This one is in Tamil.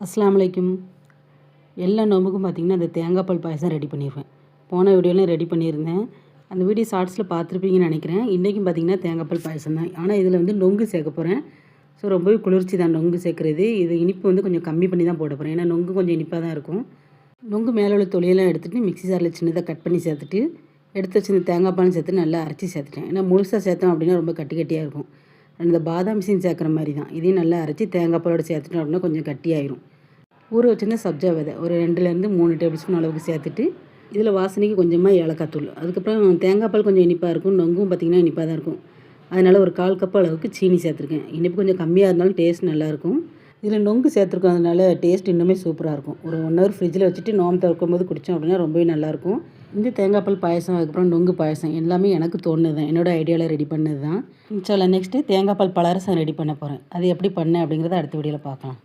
அஸ்ஸலாமு அலைக்கும். எல்லா நோம்புக்கும் பார்த்திங்கன்னா அந்த தேங்காய் பால் பாயசம் ரெடி பண்ணிடுவேன். போன வீடியோலையும் ரெடி பண்ணியிருந்தேன். அந்த வீடியோ ஷார்ட்ஸில் பார்த்துருப்பீங்கன்னு நினைக்கிறேன். இன்றைக்கும் பார்த்திங்கன்னா தேங்காய் பால் பாயசம் தான். ஆனால் இதில் வந்து நொங்கு சேர்க்க போகிறேன். ஸோ ரொம்பவே குளிர்ச்சி தான் நொங்கு சேர்க்குறது. இது இனிப்பு வந்து கொஞ்சம் கம்மி பண்ணி தான் போட போகிறேன். ஏன்னா நொங்கு கொஞ்சம் இனிப்பாக தான் இருக்கும். நொங்கு மேலே உள்ள தொலியெல்லாம் எடுத்துகிட்டு மிக்ஸி ஜாரில் சின்னதாக கட் பண்ணி சேர்த்துட்டு எடுத்து வச்சு இந்த தேங்காய் பாலும் சேர்த்து நல்லா அரைச்சி சேர்த்துட்டேன். ஏன்னா முழுசாக சேர்த்தோம் அப்படின்னா ரொம்ப கட்டி கட்டியாக இருக்கும். அந்த பாதாம் மிஷின் சேர்க்குற மாதிரி தான். இதையும் நல்லா அரைச்சி தேங்காய் பாலோடு சேர்த்துட்டோம் அப்படின்னா கொஞ்சம் கட்டியாயிரும். ஊற வச்சுருந்தா சப்ஜா விதை ஒரு 2லேருந்து 3 டேபிள் ஸ்பூன் அளவுக்கு சேர்த்துட்டு இதில் வாசனைக்கு கொஞ்சமாக ஏலக்காய் தூள், அதுக்கப்புறம் தேங்காய் பால் கொஞ்சம் இனிப்பாக இருக்கும், நொங்கும் பார்த்திங்கன்னா இனிப்பாக தான் இருக்கும். அதனால் ஒரு 1/4 கப் அளவுக்கு சீனி சேர்த்துருக்கேன். இனிப்பு கொஞ்சம் கம்மியாக இருந்தாலும் டேஸ்ட் நல்லாயிருக்கும். இதில் நொங்கு சேர்த்துருக்கோம், அதனால் டேஸ்ட் இன்னுமே சூப்பராக இருக்கும். ஒரு 1 ஹவர் ஃப்ரிட்ஜில் வச்சுட்டு நோம்பு திறக்கும் போது குடித்தோம் அப்படின்னா ரொம்பவே நல்லாயிருக்கும். இந்த தேங்காய் பால் பாயசம் அதுக்கப்புறம் நொங்கு பாயசம் எல்லாமே எனக்கு தோணுது தான், என்னோடய ஐடியாவில் ரெடி பண்ணது தான். இன்ஷால்லா நெக்ஸ்ட்டு தேங்காய் பால் பலரசம் ரெடி பண்ண போகிறேன். அது எப்படி பண்ணேன் அப்படிங்கிறத அடுத்த வீடியோவில் பார்க்கலாம்.